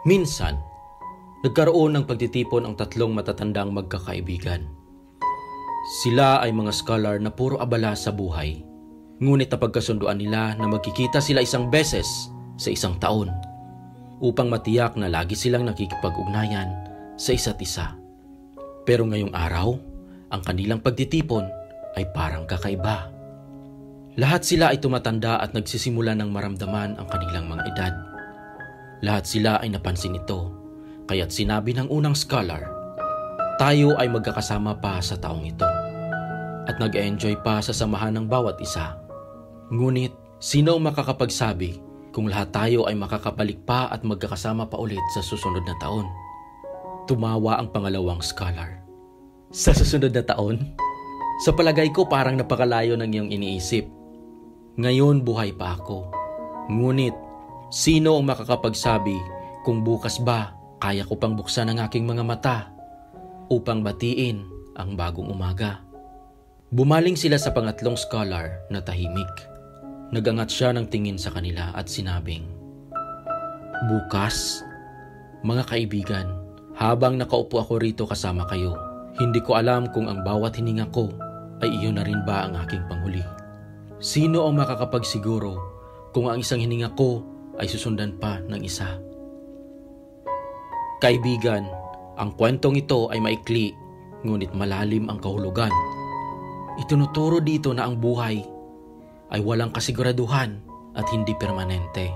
Minsan, nagkaroon ng pagtitipon ang tatlong matatandang magkakaibigan. Sila ay mga scholar na puro abala sa buhay. Ngunit napagkasunduan nila na magkikita sila isang beses sa isang taon upang matiyak na lagi silang nakikipag-ugnayan sa isa't isa. Pero ngayong araw, ang kanilang pagtitipon ay parang kakaiba. Lahat sila ay tumatanda at nagsisimula ng maramdaman ang kanilang mga edad. Lahat sila ay napansin ito, kaya't sinabi ng unang scholar, tayo ay magkakasama pa sa taong ito at nag-enjoy pa sa samahan ng bawat isa. Ngunit, sino ang makakapagsabi kung lahat tayo ay makakabalik pa at magkakasama pa ulit sa susunod na taon? Tumawa ang pangalawang scholar. Sa susunod na taon? Sa palagay ko parang napakalayo ng iyong iniisip. Ngayon buhay pa ako. Ngunit, sino ang makakapagsabi kung bukas ba kaya ko pang buksan ang aking mga mata upang batiin ang bagong umaga? Bumaling sila sa pangatlong scholar na tahimik. Nagangat siya ng tingin sa kanila at sinabing, bukas, mga kaibigan, habang nakaupo ako rito kasama kayo, hindi ko alam kung ang bawat hininga ko ay iyon na rin ba ang aking panghuli. Sino ang makakapagsiguro kung ang isang hininga ko ay susundan pa ng isa? Kaibigan, ang kwentong ito ay maikli, ngunit malalim ang kahulugan. Itinuturo dito na ang buhay ay walang kasiguraduhan at hindi permanente.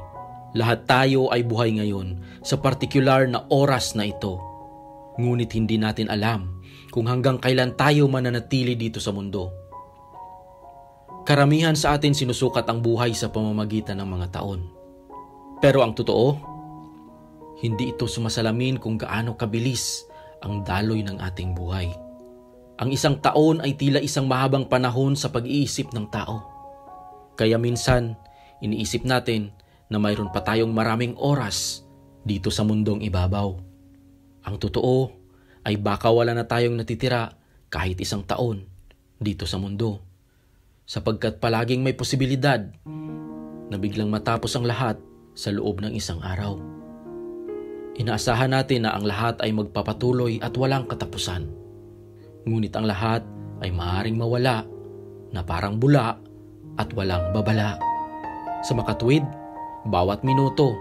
Lahat tayo ay buhay ngayon sa partikular na oras na ito. Ngunit hindi natin alam kung hanggang kailan tayo mananatili dito sa mundo. Karamihan sa atin sinusukat ang buhay sa pamamagitan ng mga taon. Pero ang totoo, hindi ito sumasalamin kung gaano kabilis ang daloy ng ating buhay. Ang isang taon ay tila isang mahabang panahon sa pag-iisip ng tao. Kaya minsan, iniisip natin na mayroon pa tayong maraming oras dito sa mundong ibabaw. Ang totoo ay baka wala na tayong natitira kahit isang taon dito sa mundo. Sapagkat palaging may posibilidad na biglang matapos ang lahat sa loob ng isang araw. Inaasahan natin na ang lahat ay magpapatuloy at walang katapusan. Ngunit ang lahat ay maaaring mawala na parang bula at walang babala. Sa makatuwid, bawat minuto,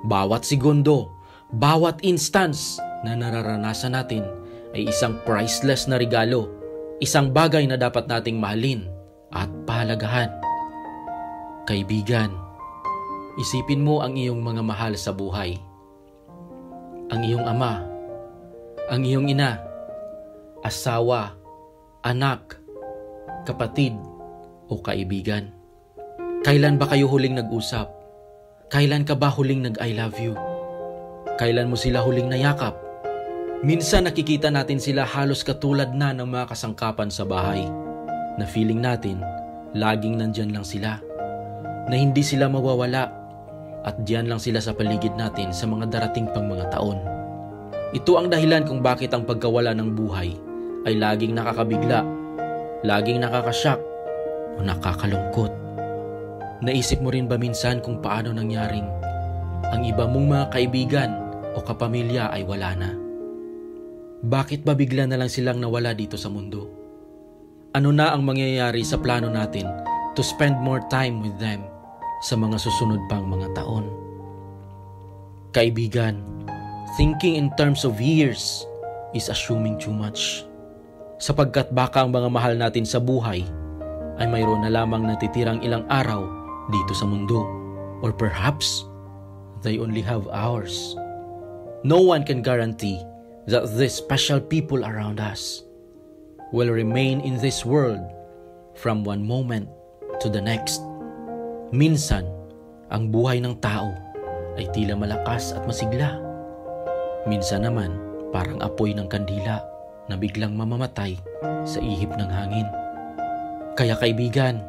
bawat segundo, bawat instance na nararanasan natin ay isang priceless na regalo, isang bagay na dapat nating mahalin at pahalagahan. Kaibigan, isipin mo ang iyong mga mahal sa buhay. Ang iyong ama, ang iyong ina, asawa, anak, kapatid o kaibigan. Kailan ba kayo huling nag-usap? Kailan ka ba huling nag-I love you? Kailan mo sila huling nayakap? Minsan nakikita natin sila halos katulad na ng mga kasangkapan sa bahay, na feeling natin laging nandyan lang sila, na hindi sila mawawala at diyan lang sila sa paligid natin sa mga darating pang mga taon. Ito ang dahilan kung bakit ang pagkawala ng buhay ay laging nakakabigla, laging nakakashock o nakakalungkot. Naisip mo rin ba minsan kung paano nangyaring ang iba mong mga kaibigan o kapamilya ay wala na? Bakit ba bigla na lang silang nawala dito sa mundo? Ano na ang mangyayari sa plano natin to spend more time with them sa mga susunod pang mga taon? Kaibigan, thinking in terms of years is assuming too much. Sapagkat baka ang mga mahal natin sa buhay ay mayroon na lamang natitirang ilang araw dito sa mundo. Or perhaps, they only have hours. No one can guarantee that these special people around us will remain in this world from one moment to the next. Minsan, ang buhay ng tao ay tila malakas at masigla. Minsan naman, parang apoy ng kandila na biglang mamamatay sa ihip ng hangin. Kaya kaibigan,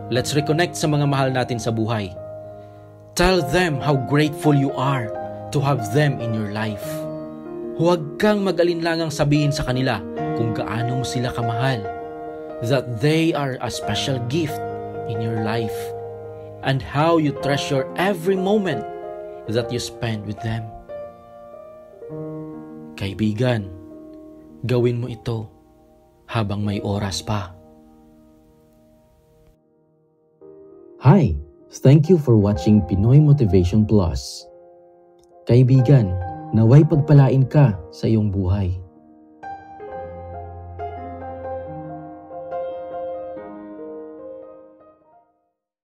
let's reconnect sa mga mahal natin sa buhay. Tell them how grateful you are to have them in your life. Huwag kang mag-alinlangang sabihin sa kanila kung gaano mo sila kamahal, that they are a special gift in your life, and how you treasure every moment that you spend with them. Kaibigan, gawin mo ito habang may oras pa. Hi! Thank you for watching Pinoy Motivation Plus. Kaibigan, naway pagpalain ka sa iyong buhay.